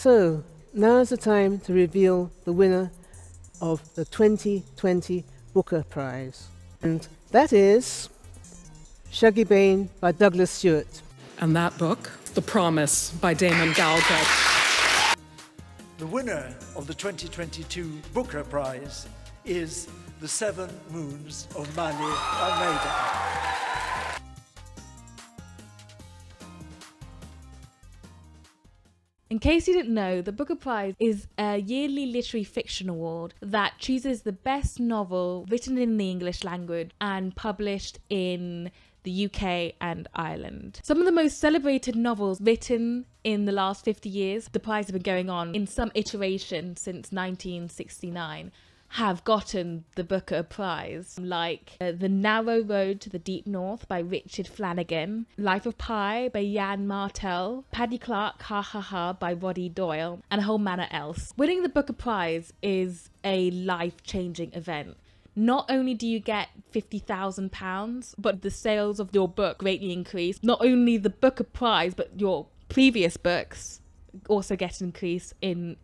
So, now is the time to reveal the winner of the 2020 Booker Prize. And that is Shuggie Bain by Douglas Stewart. And that book, The Promise by Damon Galgut. The winner of the 2022 Booker Prize is The Seven Moons of Mali Almeida. In case you didn't know, the Booker Prize is a yearly literary fiction award that chooses the best novel written in the English language and published in the UK and Ireland. Some of the most celebrated novels written in the last 50 years, the prize has been going on in some iteration since 1969, have gotten the Booker Prize, like The Narrow Road to the Deep North by Richard Flanagan, Life of Pi by Jan Martel, Paddy Clark, Ha Ha Ha by Roddy Doyle, and a whole manner else. Winning the Booker Prize is a life-changing event. Not only do you get £50,000, but the sales of your book greatly increase. Not only the Booker Prize, but your previous books also get an increase in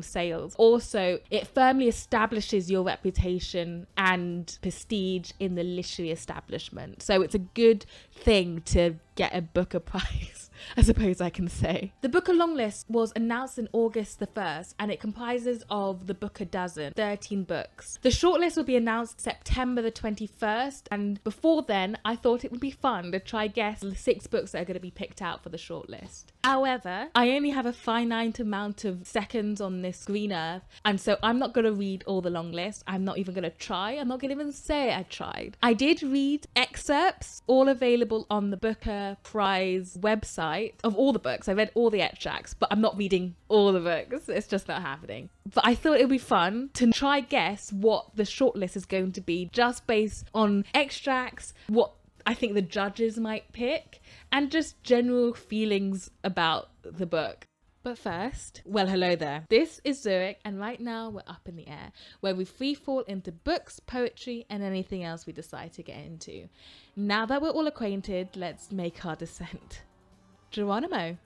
sales. Also, it firmly establishes your reputation and prestige in the literary establishment. So it's a good thing to get a Booker Prize, I suppose I can say. The Booker longlist was announced in August the 1st, and it comprises of the Booker dozen, 13 books. The shortlist will be announced September the 21st, and before then, I thought it would be fun to try guess the 6 books that are going to be picked out for the shortlist. However, I only have a finite amount of seconds on this green earth, and so I'm not going to read all the long list. I'm not even going to try. I'm not going to even say I tried. I did read excerpts, all available on the Booker Prize website, of all the books. I read all the extracts, but I'm not reading all the books. It's just not happening. But I thought it would be fun to try guess what the shortlist is going to be, just based on extracts, what I think the judges might pick, and just general feelings about the book. But first, well, hello there. This is Zurich, and right now we're up in the air, where we free fall into books, poetry, and anything else we decide to get into. Now that we're all acquainted, let's make our descent. Geronimo.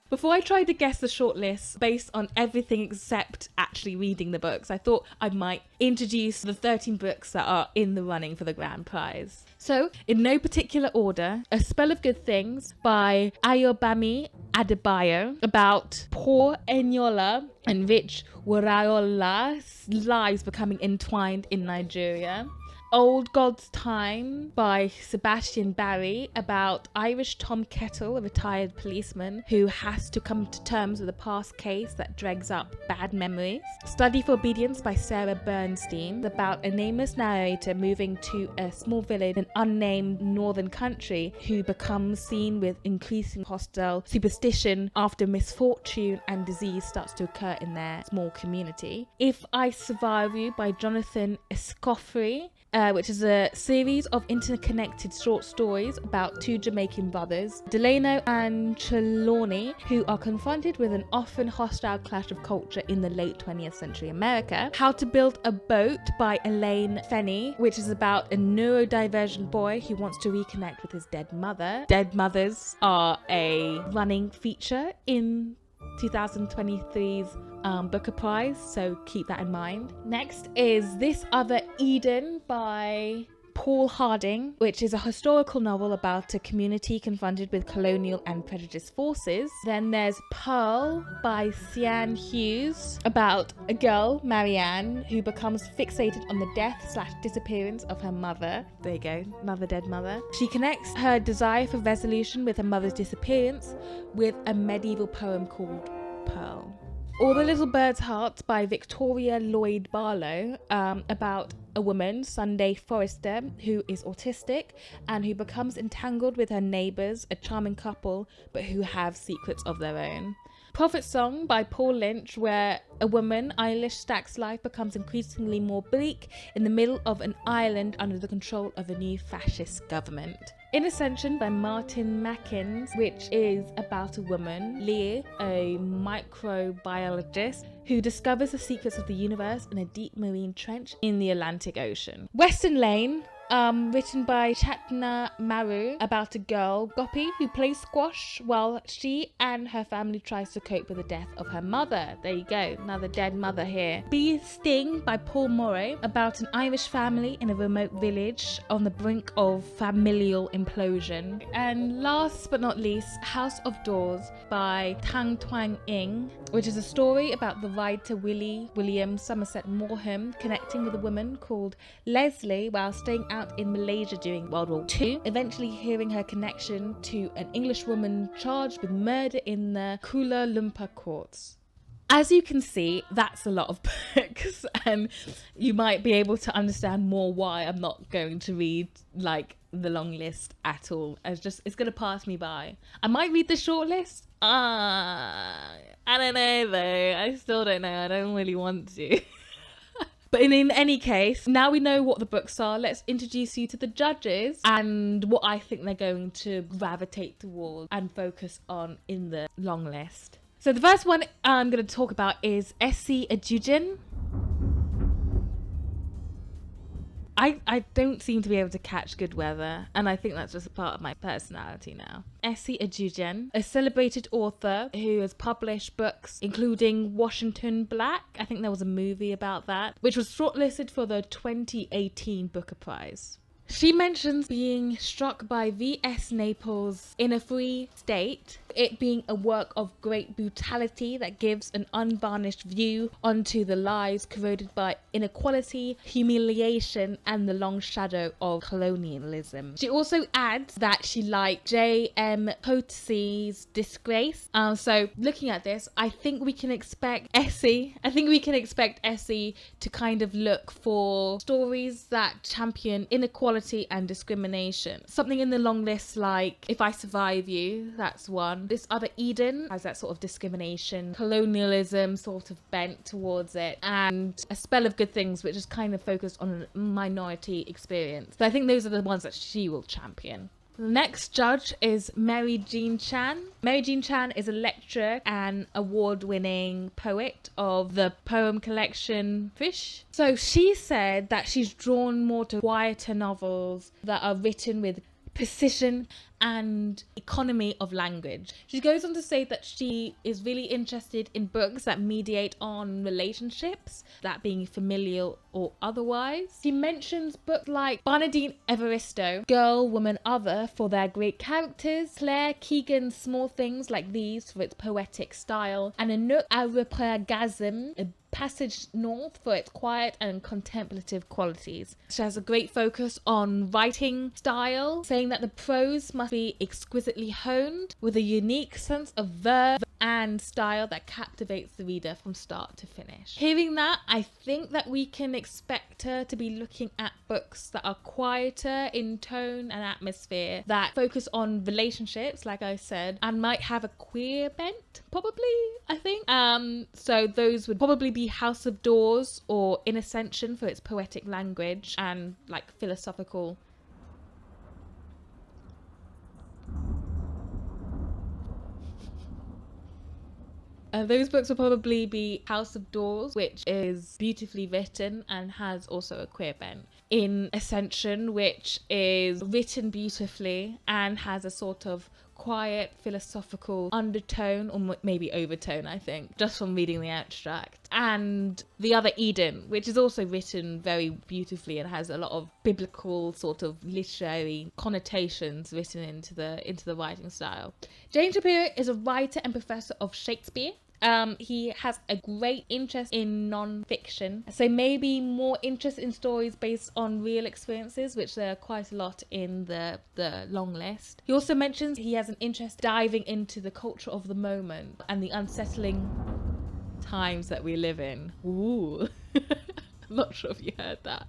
Before I tried to guess the shortlist based on everything except actually reading the books, I thought I might introduce the 13 books that are in the running for the grand prize. So, in no particular order, A Spell of Good Things by Ayobami Adebayo, about poor Eniola and rich Warayola's lives becoming entwined in Nigeria. Old God's Time by Sebastian Barry, about Irish Tom Kettle, a retired policeman who has to come to terms with a past case that dregs up bad memories. Study for Obedience by Sarah Bernstein, about a nameless narrator moving to a small village in an unnamed northern country who becomes seen with increasing hostile superstition after misfortune and disease starts to occur in their small community. If I Survive You by Jonathan Escoffery, which is a series of interconnected short stories about two Jamaican brothers, Delano and Trelawney, who are confronted with an often hostile clash of culture in the late 20th century America. How to Build a Boat by Elaine Fenney, which is about a neurodivergent boy who wants to reconnect with his dead mother. Dead mothers are a running feature in 2023's Booker Prize, so keep that in mind. Next is This Other Eden by Paul Harding, which is a historical novel about a community confronted with colonial and prejudiced forces. Then there's Pearl by Cian Hughes, about a girl, Marianne, who becomes fixated on the death/disappearance of her mother. There you go, another dead mother. She connects her desire for resolution with her mother's disappearance with a medieval poem called Pearl. All the Little Bird's Hearts by Victoria Lloyd Barlow, about a woman, Sunday Forrester, who is autistic and who becomes entangled with her neighbours, a charming couple, but who have secrets of their own. Prophet Song by Paul Lynch, where a woman, Eilish Stack's life becomes increasingly more bleak in the middle of an island under the control of a new fascist government. In Ascension by Martin Mackins, which is about a woman, Leah, a microbiologist, who discovers the secrets of the universe in a deep marine trench in the Atlantic Ocean. Western Lane written by Chatna Maru, about a girl, Gopi, who plays squash while she and her family tries to cope with the death of her mother. There you go, another dead mother here. Bee Sting by Paul Morrow, about an Irish family in a remote village on the brink of familial implosion. And last but not least, House of Doors by Tang Twang Ing, which is a story about the writer William Somerset Maugham connecting with a woman called Leslie while staying out in Malaysia during World War II, eventually hearing her connection to an English woman charged with murder in the Kuala Lumpur courts. As you can see, that's a lot of books, and you might be able to understand more why I'm not going to read like the long list at all. It's going to pass me by. I might read the short list. I don't know though. I still don't know. I don't really want to. But in any case, now we know what the books are, let's introduce you to the judges and what I think they're going to gravitate towards and focus on in the long list. So the first one I'm going to talk about is Essie Adjugin. I don't seem to be able to catch good weather, and I think that's just a part of my personality now. Essie Adjugin, a celebrated author who has published books including Washington Black. I think there was a movie about that, which was shortlisted for the 2018 Booker Prize. She mentions being struck by V.S. Naples' In a Free State, it being a work of great brutality that gives an unvarnished view onto the lives corroded by inequality, humiliation, and the long shadow of colonialism. She also adds that she liked J.M. Coetzee's Disgrace. So looking at this, I think we can expect Essie to kind of look for stories that champion inequality and discrimination. Something in the long list like If I Survive You, that's one. This other Eden has that sort of discrimination, colonialism sort of bent towards it, and A Spell of Good Things, which is kind of focused on a minority experience. So I think those are the ones that she will champion. The next judge is Mary Jean Chan. Mary Jean Chan is a lecturer and award-winning poet of the poem collection Fish. So she said that she's drawn more to quieter novels that are written with precision and economy of language. She goes on to say that she is really interested in books that mediate on relationships, that being familial or otherwise. She mentions books like Bernardine Evaristo, Girl, Woman, Other for their great characters, Claire Keegan's Small Things Like These for its poetic style, and Anouk Arepragasm, a Passage North for its quiet and contemplative qualities. She has a great focus on writing style, saying that the prose must be exquisitely honed with a unique sense of verve and style that captivates the reader from start to finish. Hearing that, I think that we can expect her to be looking at books that are quieter in tone and atmosphere, that focus on relationships, like I said, and might have a queer bent, probably, I think. So those would probably be House of Doors or In Ascension for its poetic language and like philosophical. Those books will probably be House of Doors, which is beautifully written and has also a queer bent. In Ascension, which is written beautifully and has a sort of quiet philosophical undertone, or maybe overtone, I think, just from reading the abstract. And the other Eden, which is also written very beautifully and has a lot of biblical sort of literary connotations written into the writing style. Jane Shapiro is a writer and professor of Shakespeare. He has a great interest in non-fiction, so maybe more interest in stories based on real experiences, which there are quite a lot in the long list. He also mentions he has an interest diving into the culture of the moment and the unsettling times that we live in. Ooh, I'm not sure if you heard that.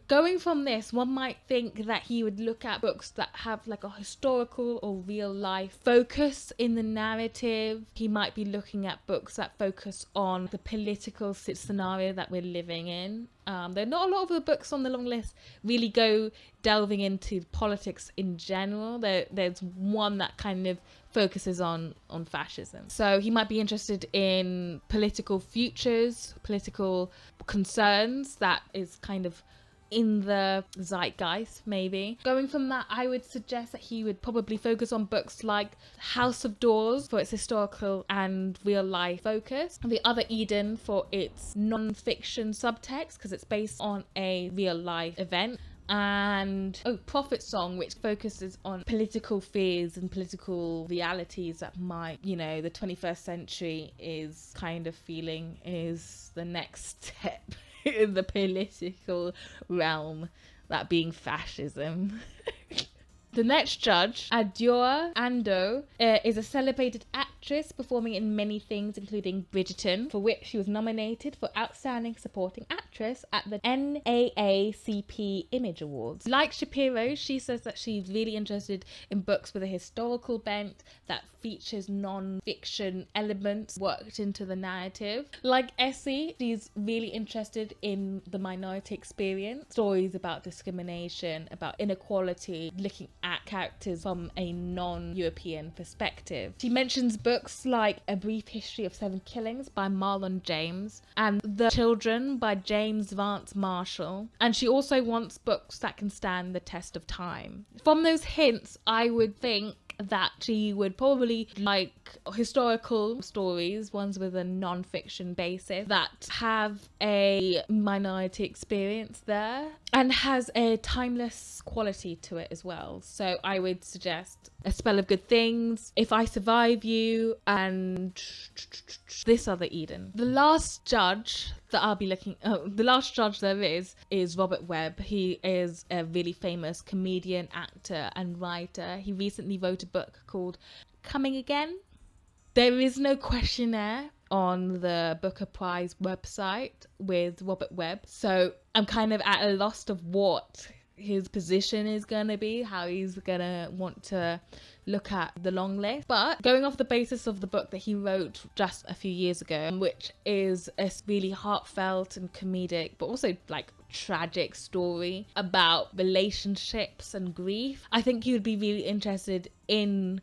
Going from this, one might think that he would look at books that have like a historical or real life focus in the narrative. He might be looking at books that focus on the political scenario that we're living in. There are not a lot of the books on the long list really go delving into politics in general. There's one that kind of focuses on fascism. So he might be interested in political futures, political concerns that is kind of in the zeitgeist, maybe. Going from that, I would suggest that he would probably focus on books like House of Doors for its historical and real life focus, and The Other Eden for its non-fiction subtext because it's based on a real life event, and Prophet Song, which focuses on political fears and political realities that might, the 21st century is kind of feeling is the next step in the political realm, that being fascism. The next judge, Adjoa Ando, is a celebrated actress performing in many things, including Bridgerton, for which she was nominated for Outstanding Supporting Actress at the NAACP Image Awards. Like Shapiro, she says that she's really interested in books with a historical bent that features non-fiction elements worked into the narrative. Like Essie, she's really interested in the minority experience, stories about discrimination, about inequality, looking at characters from a non-European perspective. She mentions books like A Brief History of Seven Killings by Marlon James and The Children by James Vance Marshall, and she also wants books that can stand the test of time. From those hints, I would think that she would probably like historical stories, ones with a non-fiction basis that have a minority experience there and has a timeless quality to it as well. So I would suggest A Spell of Good Things, If I Survive You, and This Other Eden. The last judge that I'll be looking the last judge there is Robert Webb. He is a really famous comedian, actor and writer. He recently wrote a book called Coming Again. There is no questionnaire on the Booker Prize website with Robert Webb, so I'm kind of at a loss of what his position is going to be, how he's going to want to look at the long list. But going off the basis of the book that he wrote just a few years ago, which is a really heartfelt and comedic but also like tragic story about relationships and grief, I think you'd be really interested in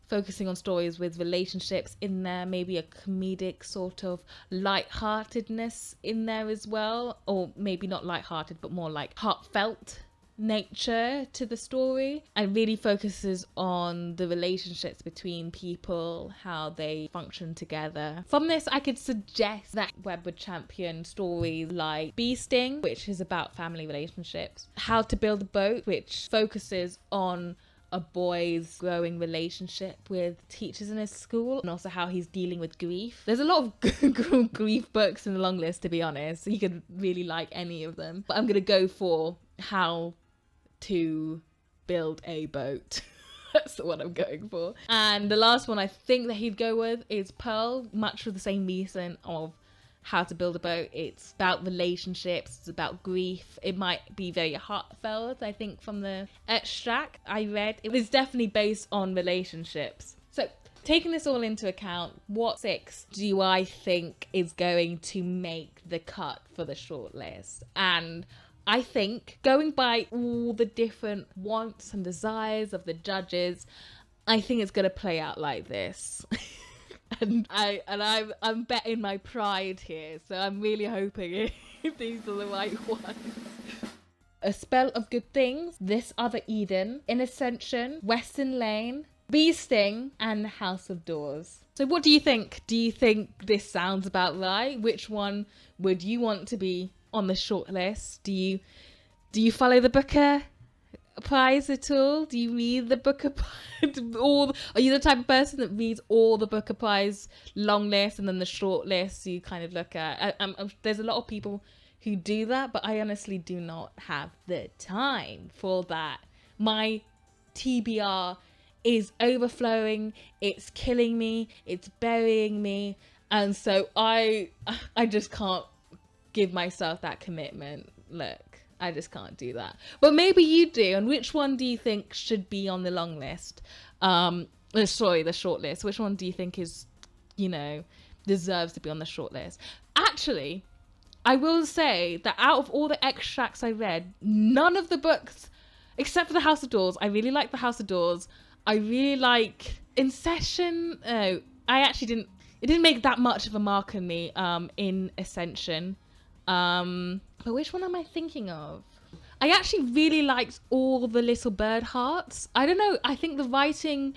focusing on stories with relationships in there, maybe a comedic sort of lightheartedness in there as well, or maybe not lighthearted but more like heartfelt nature to the story, and really focuses on the relationships between people, how they function together. From this, I could suggest that Webb would champion stories like Bee Sting, which is about family relationships, How to Build a Boat, which focuses on a boy's growing relationship with teachers in his school, and also how he's dealing with grief. There's a lot of grief books in the long list, to be honest. You could really like any of them, but I'm gonna go for How to Build a Boat. That's the one I'm going for. And the last one I think that he'd go with is Pearl, much for the same reason of How to Build a Boat. It's about relationships, it's about grief. It might be very heartfelt, I think, from the extract I read. It was definitely based on relationships. So taking this all into account, what 6 do I think is going to make the cut for the shortlist? And I think, going by all the different wants and desires of the judges, I think it's going to play out like this. and I'm betting my pride here, so I'm really hoping these are the right ones. A Spell of Good Things, This Other Eden, In Ascension, Western Lane, Bee Sting, and House of Doors. So what do you think? Do you think this sounds about right? Which one would you want to be on the shortlist? Do you follow the Booker Prize at all? Do you read the Booker Prize? Are you the type of person that reads all the Booker Prize long list and then the short list you kind of look at? There's a lot of people who do that, but I honestly do not have the time for that. My TBR is overflowing, it's killing me, it's burying me, and so I just can't give myself that commitment. Look, I just can't do that. But maybe you do. And which one do you think should be on the long list? The short list. Which one do you think is, deserves to be on the short list? Actually, I will say that out of all the extracts I read, none of the books, except for the House of Doors, I really like the House of Doors. I really like In Session. Oh, it didn't make that much of a mark on me in Ascension. But which one am I thinking of? I actually really liked all the little bird hearts. I don't know, I think the writing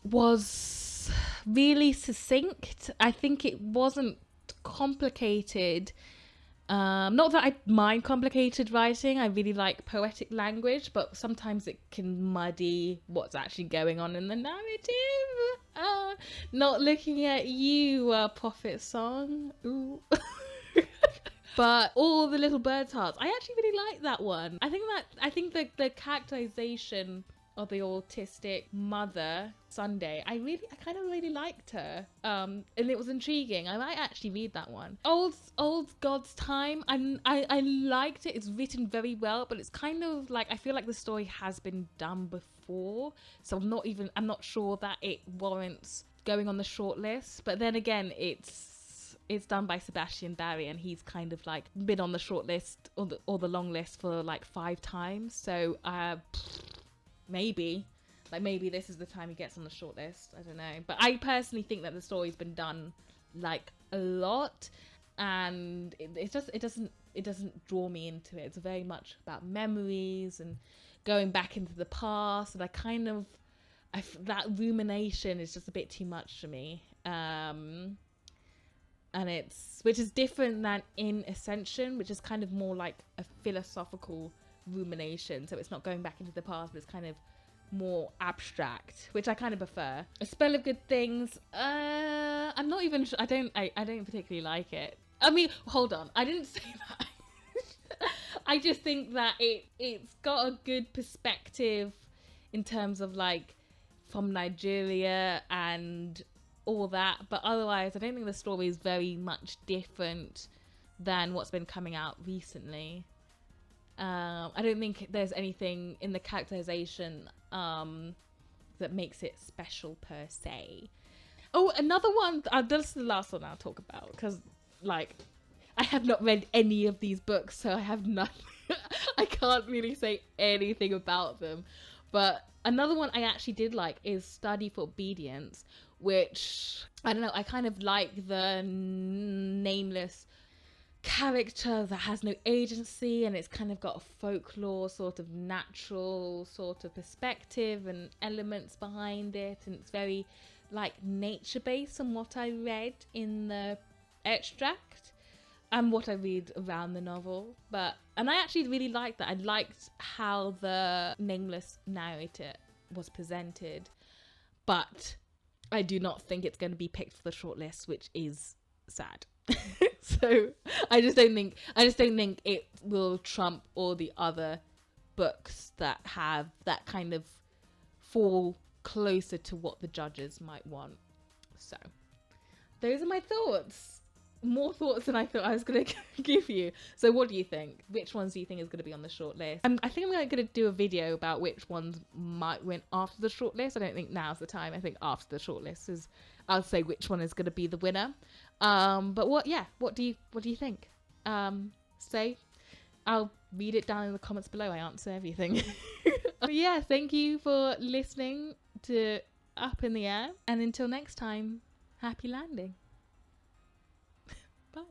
was really succinct. I think it wasn't complicated. Not that I mind complicated writing. I really like poetic language, but sometimes it can muddy what's actually going on in the narrative. Not looking at you, Prophet Song. Ooh. But all the little birds' hearts, I actually really like that one. I think the characterization of the autistic mother, Sunday, I kind of really liked her. And it was intriguing. I might actually read that one. Old God's Time. I liked it. It's written very well, but it's kind of like, I feel like the story has been done before, so I'm not sure that it warrants going on the shortlist. But then again, it's done by Sebastian Barry, and he's kind of like been on the shortlist or the long list for like 5 times. So maybe this is the time he gets on the shortlist. I don't know, but I personally think that the story's been done like a lot, and it doesn't draw me into it. It's very much about memories and going back into the past, and that rumination is just a bit too much for me. And which is different than in Ascension, which is kind of more like a philosophical rumination. So it's not going back into the past, but it's kind of more abstract, which I kind of prefer. A Spell of Good Things. I'm not even sure. I don't particularly like it. I mean, hold on. I didn't say that. I just think that it's got a good perspective in terms of like from Nigeria and all that, but otherwise I don't think the story is very much different than what's been coming out recently. I don't think there's anything in the characterization that makes it special per se. Oh, another one, this is the last one I'll talk about, because like I have not read any of these books, so I have nothing. I can't really say anything about them. But another one I actually did like is Study for Obedience, which, I don't know, I kind of like the nameless character that has no agency, and it's kind of got a folklore sort of natural sort of perspective and elements behind it, and it's very like nature based on what I read in the extract and what I read around the novel. And I actually really liked that. I liked how the nameless narrator was presented, but I do not think it's going to be picked for the shortlist, which is sad. So I just don't think it will trump all the other books that have that kind of fall closer to what the judges might want. So those are my thoughts. More thoughts than I thought I was going to give you. So what do you think? Which ones do you think is going to be on the shortlist? I think I'm going to do a video about which ones might win after the shortlist. I don't think now's the time. I think after the shortlist I'll say which one is going to be the winner. But what do you think? Say, I'll read it down in the comments below. I answer everything. Yeah, thank you for listening to Up in the Air. And until next time, happy landing. Bye.